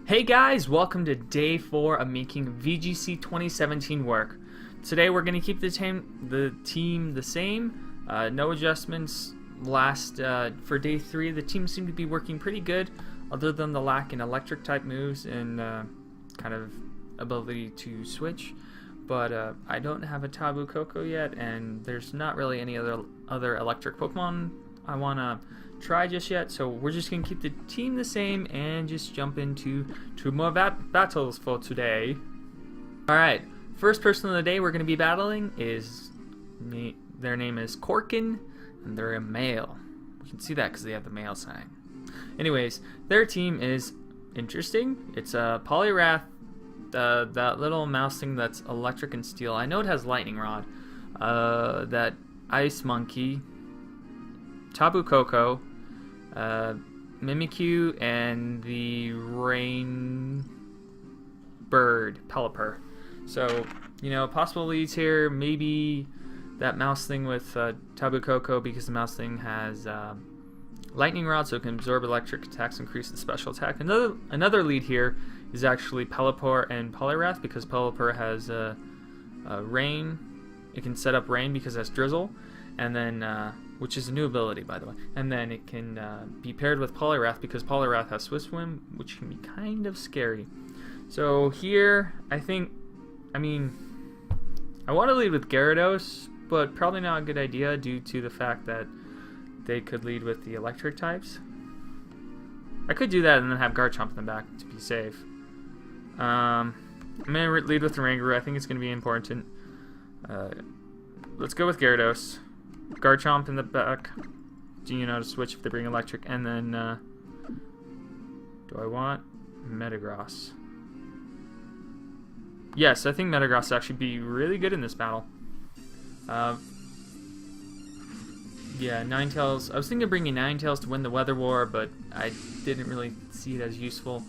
Hey guys, welcome to day 4 of Making VGC 2017 work. Today we're going to keep the team the same, no adjustments. For day 3 the team seemed to be working pretty good, other than the lack in electric type moves and kind of ability to switch. But I don't have a Tabu Koko yet, and there's not really any other electric Pokemon I want to try just yet, so we're just gonna keep the team the same and just jump into 2 more battles for today. Alright, first person of the day we're gonna be battling is their name is Corkin, and they're a male. You can see that because they have the male sign. Anyways, their team is interesting. It's a Poliwrath, that little mouse thing that's electric and steel. I know it has lightning rod, that ice monkey, Tabu Koko, Mimikyu, and the rain bird, Pelipper. So, you know, possible leads here, maybe that mouse thing with Tabu Koko, because the mouse thing has lightning rod, so it can absorb electric attacks, increase the special attack. Another lead here is actually Pelipper and Poliwrath, because Pelipper has rain. It can set up rain because it has drizzle, and then which is a new ability, by the way. And then it can be paired with Poliwrath, because Poliwrath has Swift Swim, which can be kind of scary. So here, I want to lead with Gyarados, but probably not a good idea due to the fact that they could lead with the electric types. I could do that and then have Garchomp in the back to be safe. I'm going to lead with the Rangaroo. I think it's going to be important. Let's go with Gyarados. Garchomp in the back, you know, to switch if they bring electric, and then do I want Metagross? Yes, I think Metagross will actually be really good in this battle. Yeah, Ninetales. I was thinking of bringing Ninetales to win the Weather War, but I didn't really see it as useful.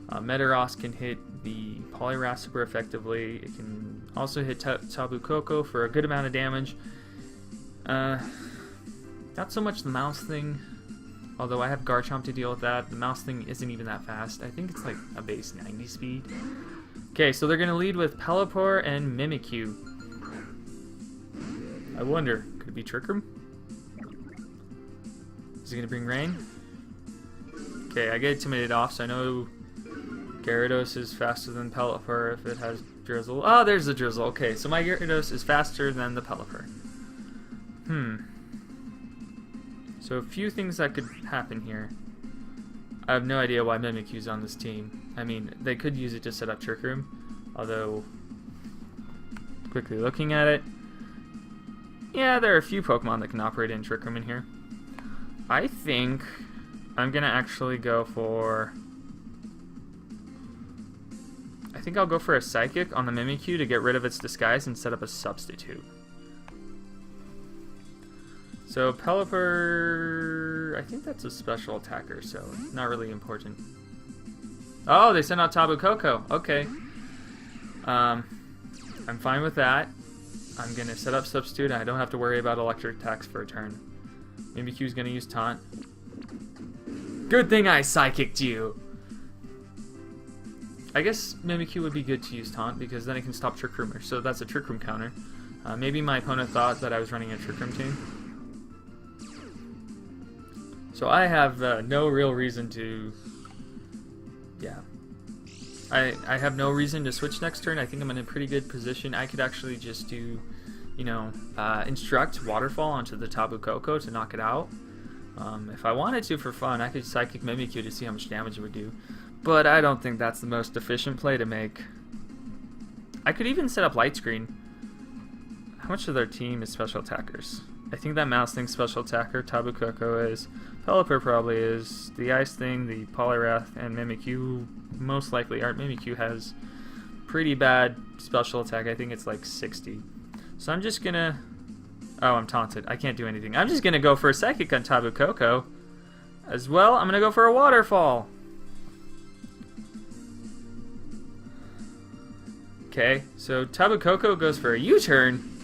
Metagross can hit the Poliwrath super effectively. It can also hit Tabu Koko for a good amount of damage. Not so much the mouse thing, although I have Garchomp to deal with that. The mouse thing isn't even that fast. I think it's like a base 90 speed. Okay, so they're going to lead with Pelipper and Mimikyu. I wonder, could it be Trick Room? Is it going to bring rain? Okay, I get intimidated off, so I know Gyarados is faster than Pelipper if it has drizzle. Oh, there's the drizzle. Okay, so my Gyarados is faster than the Pelipper. So a few things that could happen here. I have no idea why Mimikyu's on this team. I mean, they could use it to set up Trick Room, although, quickly looking at it, yeah, there are a few Pokemon that can operate in Trick Room in here. I think I'm gonna actually go for... I think I'll go for a Psychic on the Mimikyu to get rid of its disguise and set up a substitute. So Pelipper, I think that's a special attacker, so not really important. Oh, they sent out Tabu Koko. Okay. I'm fine with that. I'm gonna set up substitute. I don't have to worry about electric attacks for a turn. Mimikyu's gonna use taunt. Good thing I psychicked you. I guess Mimikyu would be good to use taunt because then it can stop Trick Roomer. So that's a Trick Room counter. Maybe my opponent thought that I was running a Trick Room team. So I have no real reason to, I have no reason to switch next turn. I think I'm in a pretty good position. I could actually just do, you know, instruct Waterfall onto the Tabu Koko to knock it out. If I wanted to for fun, I could Psychic Mimikyu to see how much damage it would do. But I don't think that's the most efficient play to make. I could even set up Light Screen. How much of their team is special attackers? I think that mouse thing's special attacker, Tabu Koko is, Pelipper probably is, the ice thing, the Poliwrath, and Mimikyu most likely aren't. Mimikyu has pretty bad special attack, I think it's like 60. So I'm just gonna... Oh, I'm taunted. I can't do anything. I'm just gonna go for a Psychic on Tabu Koko. As well, I'm gonna go for a Waterfall. Okay, so Tabu Koko goes for a U-turn.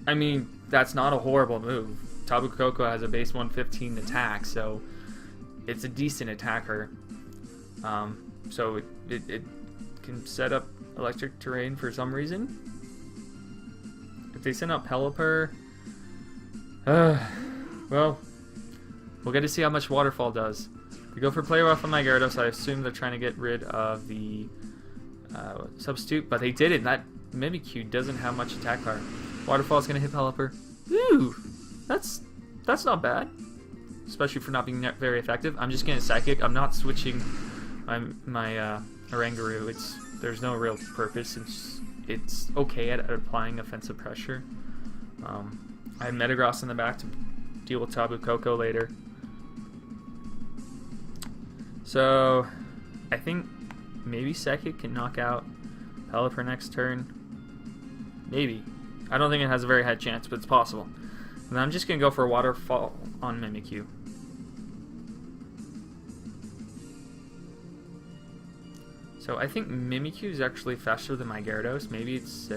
I mean, that's not a horrible move. Tabu Koko has a base 115 attack, so it's a decent attacker. So it can set up electric terrain for some reason. If they send out Pelipper, well, we'll get to see how much Waterfall does. We go for Play Rough on my Gyarados. I assume they're trying to get rid of the substitute, but they didn't. That Mimikyu doesn't have much attack power. Waterfall's gonna hit Pelipper. Ooh, that's not bad, especially for not being very effective. I'm just gonna Psychic. I'm not switching my Oranguru. There's no real purpose. It's okay at applying offensive pressure. I have Metagross in the back to deal with Tapu Koko later. So I think maybe Psychic can knock out Pelipper next turn. Maybe. I don't think it has a very high chance, but it's possible. And I'm just going to go for a Waterfall on Mimikyu. So I think Mimikyu is actually faster than my Gyarados. Maybe it's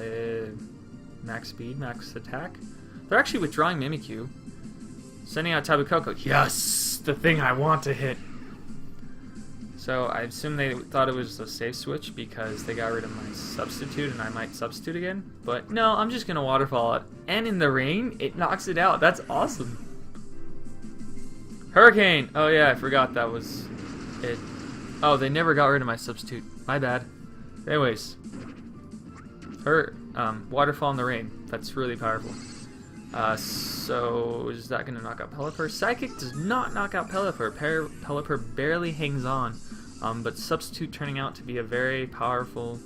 max speed, max attack. They're actually withdrawing Mimikyu. Sending out Tapu Koko. Yes! The thing I want to hit. So I assume they thought it was a safe switch because they got rid of my substitute and I might substitute again. But no, I'm just going to Waterfall it. And in the rain, it knocks it out. That's awesome. Hurricane! Oh yeah, I forgot that was it. Oh, they never got rid of my substitute. My bad. Anyways. Waterfall in the rain. That's really powerful. So is that going to knock out Pelipper? Psychic does not knock out Pelipper. Pelipper barely hangs on. But Substitute turning out to be a very powerful,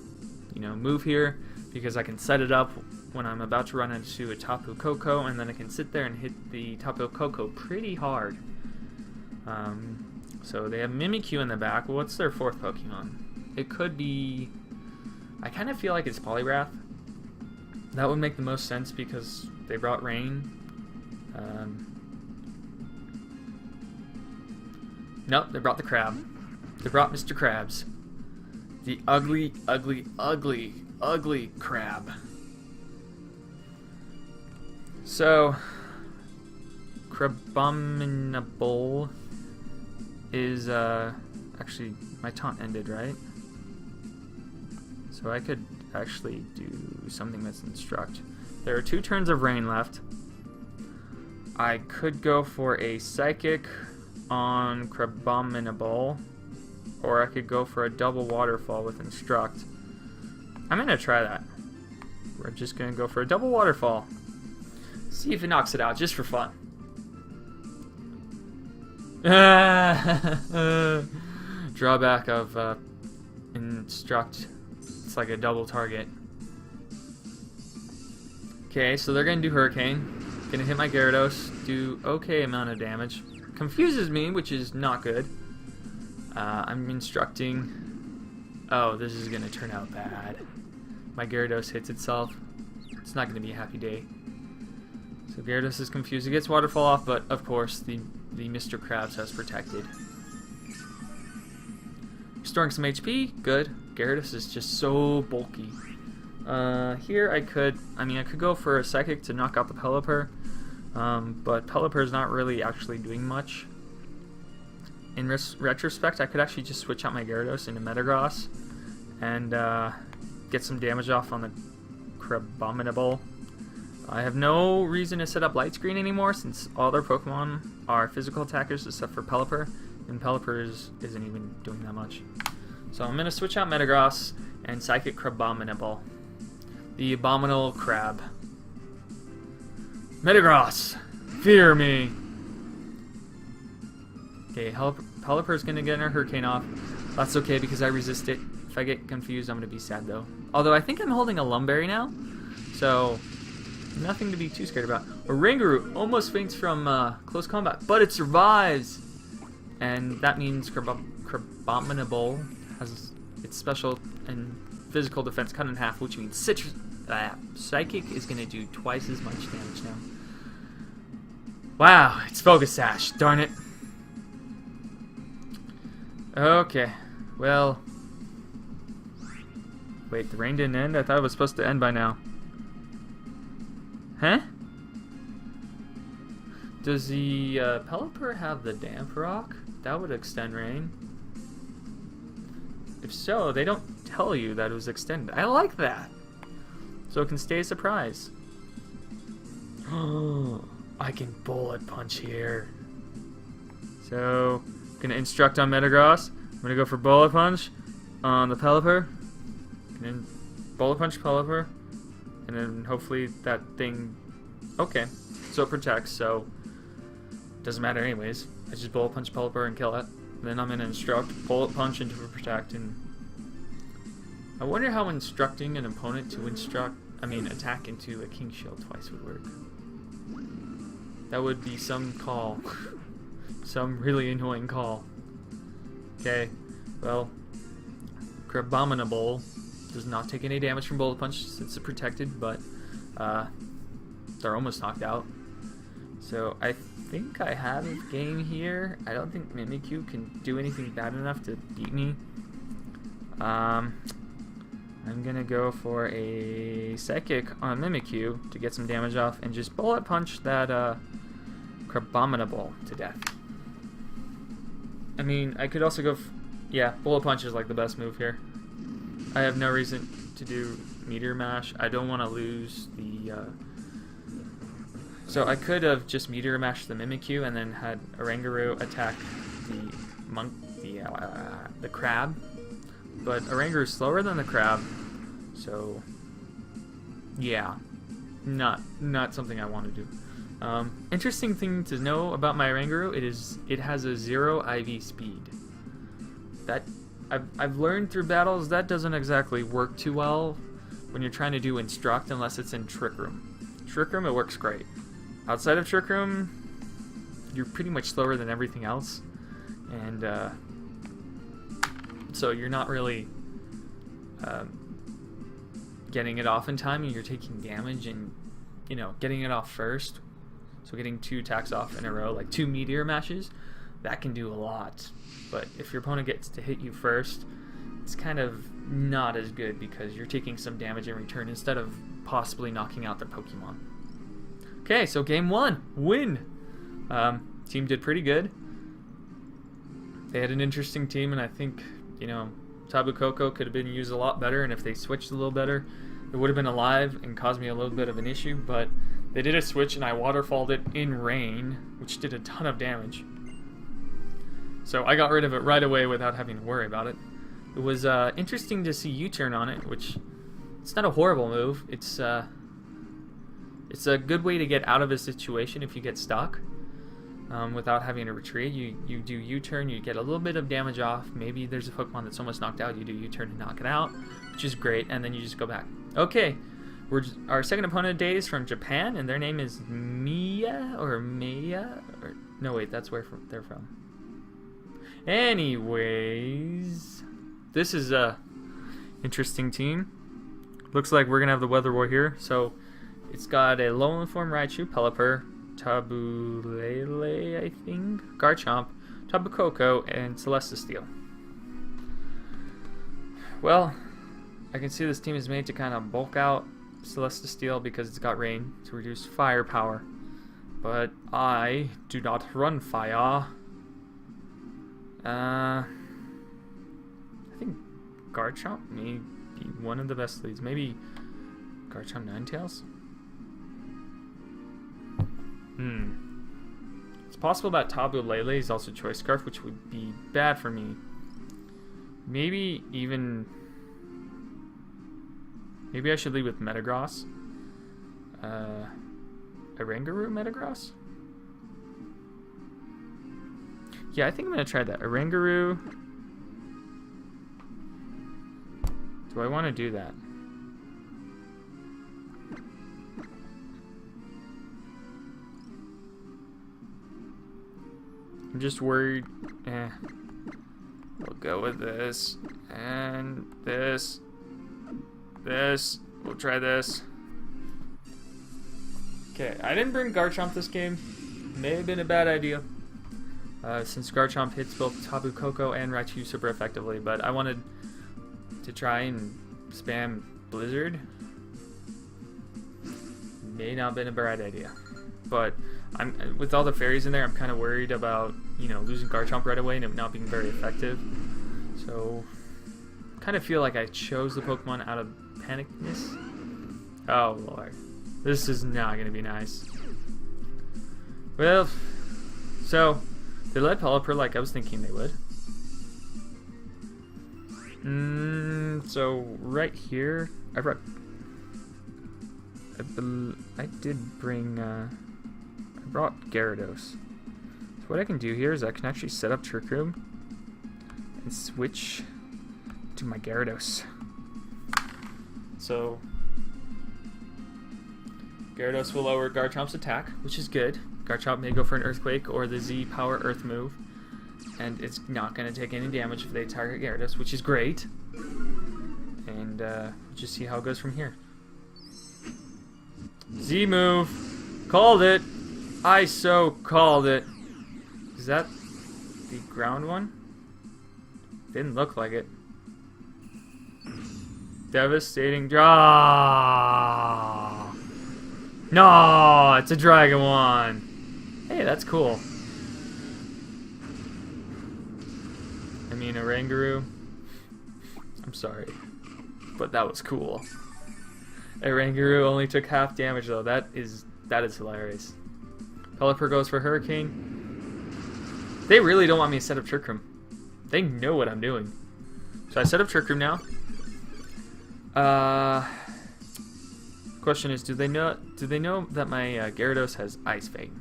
move here because I can set it up when I'm about to run into a Tapu Koko, and then I can sit there and hit the Tapu Koko pretty hard. So they have Mimikyu in the back. Well, what's their fourth Pokemon? It could be... I kind of feel like it's Poliwrath. That would make the most sense because they brought rain. Nope, they brought the crab. They brought Mr. Krabs. The ugly, ugly, ugly, ugly crab. So, Crabominable is, actually, my taunt ended, right? So I could actually do something that's Instruct. There are 2 turns of rain left. I could go for a Psychic on Crabominable, or I could go for a double Waterfall with Instruct. I'm going to try that. We're just going to go for a double Waterfall. See if it knocks it out, just for fun. Drawback of Instruct. It's like a double target. Okay, so they're going to do Hurricane. Going to hit my Gyarados, do okay amount of damage. Confuses me, which is not good. I'm instructing... Oh, this is going to turn out bad. My Gyarados hits itself. It's not going to be a happy day. So Gyarados is confused. It gets Waterfall off, but of course the Mr. Krabs has protected. Restoring some HP, good. Gyarados is just so bulky. Here I could go for a Psychic to knock out the Pelipper, but Pelipper is not really actually doing much. In retrospect, I could actually just switch out my Gyarados into Metagross and get some damage off on the Crabominable. I have no reason to set up Light Screen anymore since all their Pokemon are physical attackers except for Pelipper, and Pelipper isn't even doing that much. So I'm going to switch out Metagross and Psychic Crabominable. The Abominable Crab. Metagross! Fear me! Okay, Pelipper's going to get her Hurricane off. That's okay because I resist it. If I get confused, I'm going to be sad though. Although I think I'm holding a Lumberry now, so nothing to be too scared about. Oranguru almost faints from close combat, but it survives! And that means Crabominable has its special and physical defense cut in half, which means Psychic is going to do twice as much damage now. Wow, it's Focus Sash, darn it. Okay, well... Wait, the rain didn't end? I thought it was supposed to end by now. Huh? Does the Pelipper have the Damp Rock? that would extend rain. If so, they don't tell you that it was extended. I like that. So it can stay a surprise. Oh, I can bullet punch here. So, gonna instruct on Metagross. I'm gonna go for bullet punch on the Pelipper. And then bullet punch Pelipper. And then hopefully that thing... Okay, so it protects, so... Doesn't matter anyways. I just bullet punch Pelipper and kill it. Then I'm gonna instruct, bullet punch into a protect, and... I wonder how instructing an opponent to attack into a King Shield twice would work. That would be some call. Some really annoying call. Okay, well, Crabominable does not take any damage from Bullet Punch since it's protected, but they're almost knocked out. So I think I have a game here. I don't think Mimikyu can do anything bad enough to beat me. I'm gonna go for a Psychic on Mimikyu to get some damage off and just Bullet Punch that Crabominable to death. I mean, I could also go... yeah, Bullet Punch is like the best move here. I have no reason to do Meteor Mash. I don't want to lose the... So I could have just Meteor Mashed the Mimikyu and then had Oranguru attack the crab. But Oranguru is slower than the crab, so... yeah, not something I want to do. Interesting thing to know about my Oranguru, it has a 0 IV speed. That I've learned through battles that doesn't exactly work too well when you're trying to do Instruct unless it's in Trick Room. Trick Room, it works great. Outside of Trick Room, you're pretty much slower than everything else, and so you're not really getting it off in time, and you're taking damage and getting it off first. So getting 2 attacks off in a row, like 2 Meteor Mashes, that can do a lot. But if your opponent gets to hit you first, it's kind of not as good because you're taking some damage in return instead of possibly knocking out their Pokemon. Okay, so game 1, win! Team did pretty good. They had an interesting team, and I think, Tabu Koko could have been used a lot better, and if they switched a little better, it would have been alive and caused me a little bit of an issue, but they did a switch and I waterfalled it in rain, which did a ton of damage. So I got rid of it right away without having to worry about it. It was interesting to see U-turn on it, which it's not a horrible move. It's a good way to get out of a situation if you get stuck without having to retreat. You do U-turn, you get a little bit of damage off. Maybe there's a Pokemon that's almost knocked out. You do U-turn and knock it out, which is great, and then you just go back. Okay. Our second opponent today is from Japan, and their name is Mia, or Maya, or no wait, that's where they're from. Anyways, this is a interesting team. Looks like we're gonna have the Weather War here. So it's got a Lowland Form Raichu, Pelipper, Tabulele, I think, Garchomp, Tabu Koko, and Celestisteel. Well, I can see this team is made to kind of bulk out Celestisteel because it's got rain to reduce firepower. But I do not run fire. I think Garchomp may be one of the best leads. Maybe Garchomp Ninetales? It's possible that Tabulele is also Choice Scarf, which would be bad for me. Maybe I should lead with Metagross. Oranguru Metagross? Yeah, I think I'm going to try that. Oranguru. Do I want to do that? I'm just worried. We'll go with this. And this. This. We'll try this. Okay, I didn't bring Garchomp this game. May have been a bad idea. Since Garchomp hits both Tabu Koko and Raichu super effectively, but I wanted to try and spam Blizzard. May not have been a bad idea. But With all the fairies in there, I'm kind of worried about, you know, losing Garchomp right away and it not being very effective. So, kind of feel like I chose the Pokemon out of panicness. Oh lord, this is not gonna be nice. Well, so they led Pelipper like I was thinking they would. So right here, I brought Gyarados. So what I can do here is I can actually set up Trick Room and switch to my Gyarados. So Gyarados will lower Garchomp's attack, which is good. Garchomp may go for an Earthquake or the Z Power Earth move, and it's not going to take any damage if they target Gyarados, which is great. And we'll just see how it goes from here. Z move. Called it. I so called it. Is that the ground one? Didn't look like it. Devastating draw. No, it's a Dragon one. Hey, that's cool. I mean, a Rangaroo. I'm sorry, but that was cool. A Rangaroo only took half damage though. That is hilarious. Pelipper goes for Hurricane. They really don't want me to set up Trick Room. They know what I'm doing. So I set up Trick Room now. Question is, do they know that my Gyarados has Ice Fang?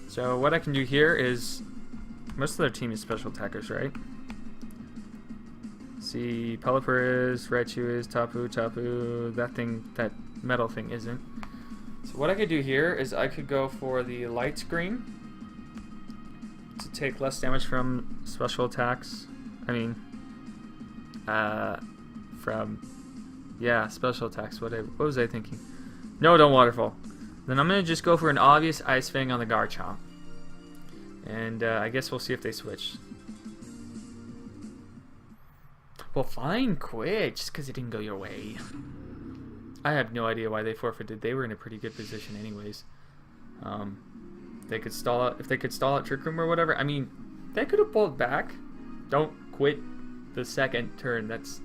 So what I can do here is, most of their team is special attackers, right? See, Pelipper is, Raichu is, Tapu, that metal thing isn't. So what I could do here is I could go for the Light Screen to take less damage from special attacks. I mean, special attacks. What was I thinking? No, don't Waterfall. Then I'm gonna just go for an obvious Ice Fang on the Garchomp, and I guess we'll see if they switch. Well, fine, quit, just because it didn't go your way. I have no idea why they forfeited. They were in a pretty good position anyways. They could stall out, if they could stall out Trick Room or whatever. I mean, they could have pulled back. Don't quit the second turn. That's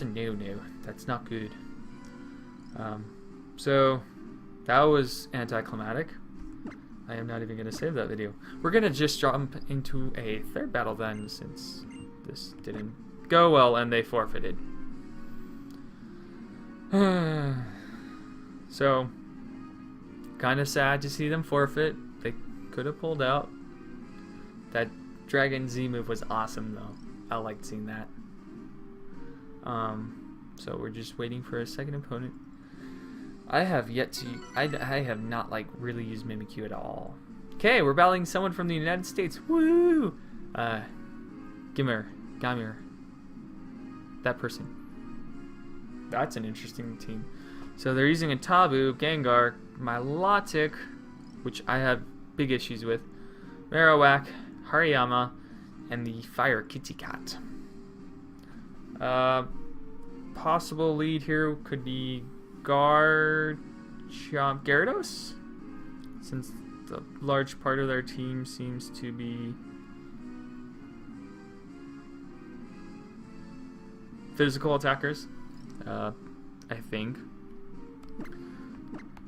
a no-no. That's not good. So that was anticlimactic. I am not even going to save that video. We're going to just jump into a third battle then, since this didn't go well and they forfeited. So, kind of sad to see them forfeit. They could have pulled out. That Dragon Z move was awesome though. I liked seeing that. So we're just waiting for a second opponent. I have yet to. I have not like really used Mimikyu at all. Okay, we're battling someone from the United States. Woo! Gamir. That person. That's an interesting team. So they're using a Tabu, Gengar, Milotic, which I have big issues with, Marowak, Hariyama, and the Fire Kitty Cat. Possible lead here could be Gyarados, since the large part of their team seems to be physical attackers, I think.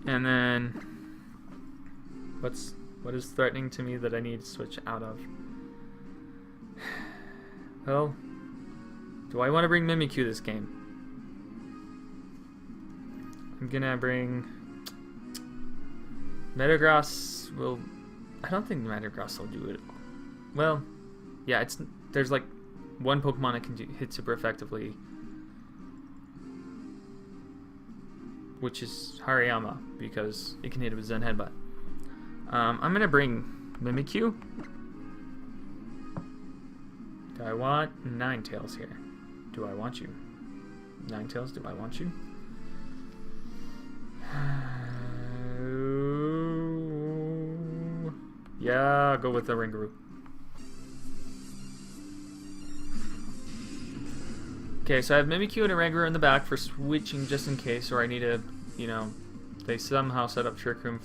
And then what is threatening to me that I need to switch out of? Well, do I want to bring Mimikyu this game? I'm gonna bring Metagross. I don't think Metagross will do it. Well, yeah, there's like one Pokemon that can hit super effectively, which is Hariyama, because it can hit it with Zen Headbutt. I'm gonna bring Mimikyu. Do I want Ninetales here? Do I want you? Ninetales, do I want you? Yeah, go with the Rangaroo. Okay, so I have Mimikyu and a Rangaroo in the back for switching just in case, or I need to, you know, they somehow set up Trick Room,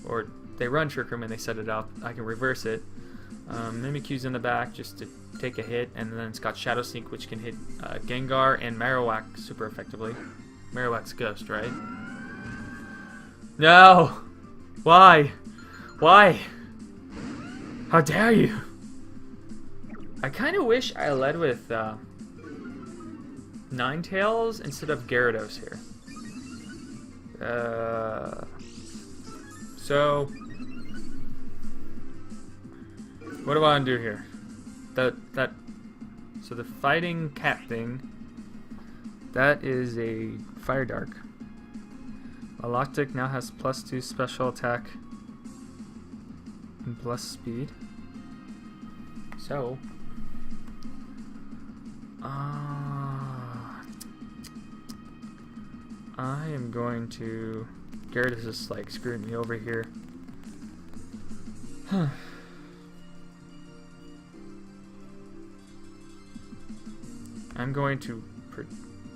or they run Trick Room and they set it up, I can reverse it. Mimikyu's in the back just to take a hit, and then it's got Shadow Sneak, which can hit Gengar and Marowak super effectively. Marowak's Ghost, right? No! Why? Why? How dare you? I kind of wish I led with Ninetales instead of Gyarados here. So what do I want to do here? So the fighting cat thing, that is a Fire Dark. Galactic now has +2 special attack and plus speed. So I am going to... Gyarados is like screwing me over here. Huh. I'm going to...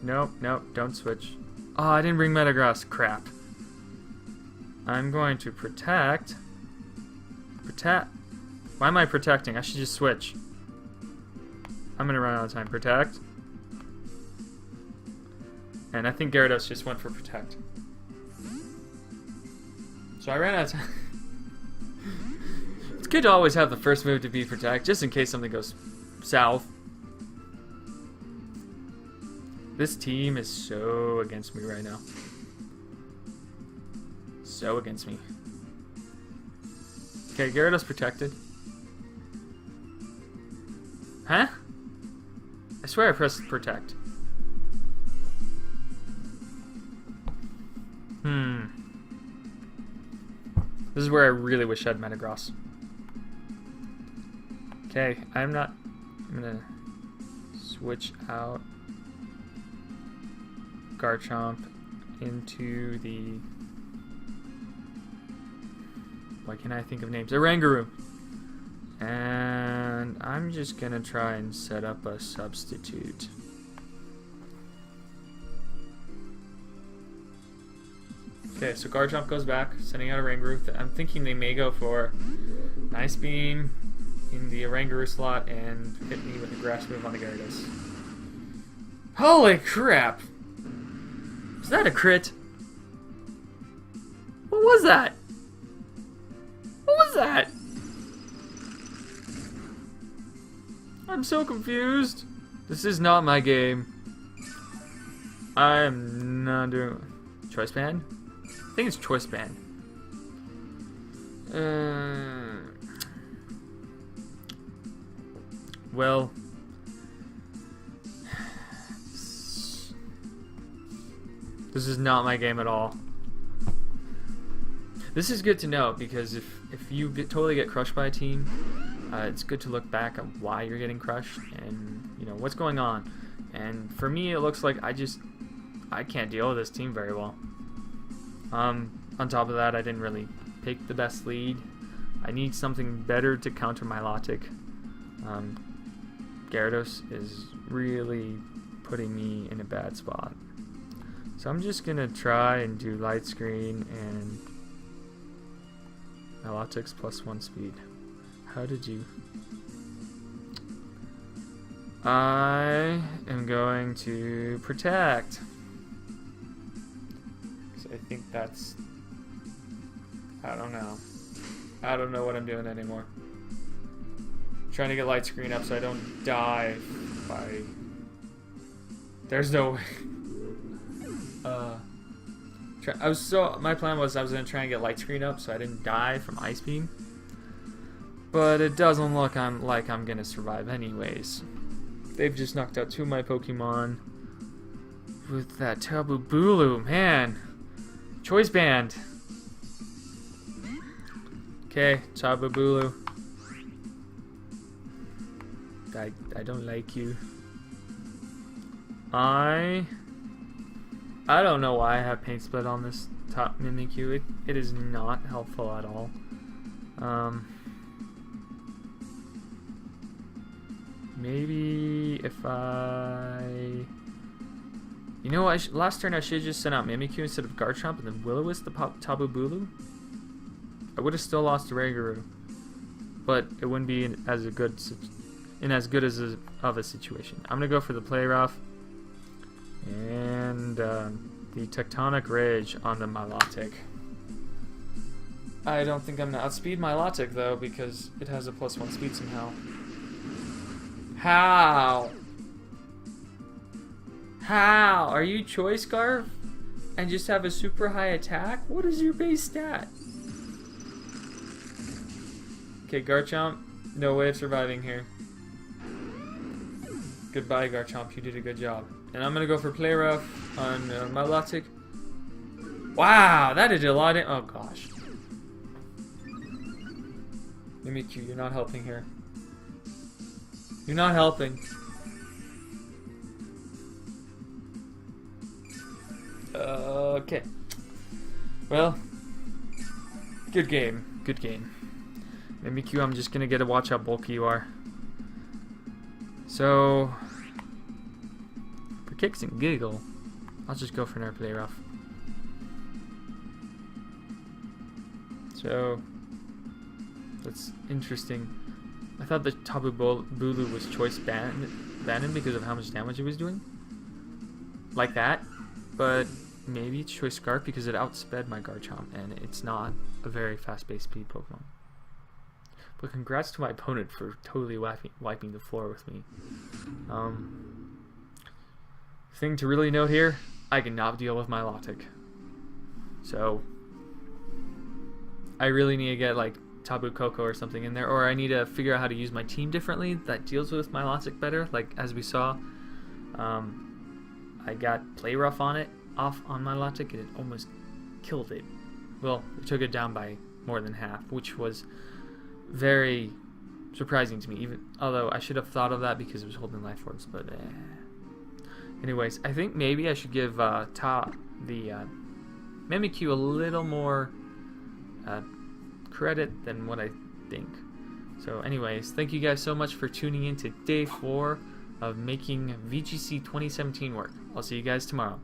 Nope, don't switch. Oh, I didn't bring Metagross. Crap. I'm going to protect... Why am I protecting? I should just switch. I'm gonna run out of time. Protect. And I think Gyarados just went for Protect. So I ran out of time. It's good to always have the first move to be Protect, just in case something goes south. This team is so against me right now. So against me. Okay, Gyarados protected. Huh? I swear I pressed Protect. This is where I really wish I had Metagross. Okay, I'm gonna switch out Garchomp into the... Why can't I think of names? Oranguru. And I'm just gonna try and set up a substitute. Okay, so Garchomp goes back, sending out Oranguru. I'm thinking they may go for Nice Beam in the Oranguru slot and hit me with a Grass move on the Gyarados. Holy crap! Was that a crit? What was that? What was that? I'm so confused. This is not my game. I am not doing... Choice Band? I think it's Choice Band. Well... This is not my game at all. This is good to know, because if you totally get crushed by a team, it's good to look back at why you're getting crushed and, you know, what's going on. And for me, it looks like I can't deal with this team very well. On top of that, I didn't really pick the best lead. I need something better to counter Milotic. Gyarados is really putting me in a bad spot. So I'm just gonna try and do Light Screen and Milotic's +1 speed. How did you... I am going to Protect. So I think that's... I don't know. I don't know what I'm doing anymore. I'm trying to get Light Screen up so I don't die by... There's no way. My plan was I was going to try and get Light Screen up so I didn't die from Ice Beam. But it doesn't look like I'm going to survive anyways. They've just knocked out 2 of my Pokemon with that Tabubulu, man. Choice Band. Okay, Tabubulu. I don't like you. I don't know why I have Paint Split on this top Mimikyu. It is not helpful at all. Maybe if I You know what? Last turn I should have just sent out Mimikyu instead of Garchomp and then Will-O-Wisp the Tapu Bulu. I would have still lost to Raygaroo, but it wouldn't be in as good of a situation. I'm gonna go for the Play Rough and the Tectonic Ridge on the Milotic. I don't think I'm gonna outspeed Milotic though because it has a +1 speed somehow. How? How? Are you Choice Scarf and just have a super high attack? What is your base stat? Okay, Garchomp, no way of surviving here. Goodbye, Garchomp, you did a good job. And I'm gonna go for Play Rough on Milotic. Wow, that did a lot of... Oh gosh. Mimikyu, you're not helping here. You're not helping. Okay. Well, good game. Good game. Mimikyu, I'm just gonna get to watch how bulky you are. So, for kicks and giggle, I'll just go for another Play Rough. So, that's interesting. I thought the Tapu Bulu was choice banned because of how much damage it was doing. Like that. But maybe it's Choice Scarf because it outsped my Garchomp and it's not a very fast-paced speed Pokemon. But congrats to my opponent for totally wiping the floor with me. Thing to really note here, I cannot deal with Milotic. So, I really need to get like Tapu Koko or something in there, or I need to figure out how to use my team differently that deals with Milotic better. Like as we saw, I got Play Rough on Milotic and it almost killed it. Well, it took it down by more than half, which was very surprising to me. Although I should have thought of that because it was holding Life Orbs, but anyways, I think maybe I should give the Mimikyu a little more credit than what I think. So anyways, thank you guys so much for tuning in to day 4 of Making VGC 2017 work. I'll see you guys tomorrow.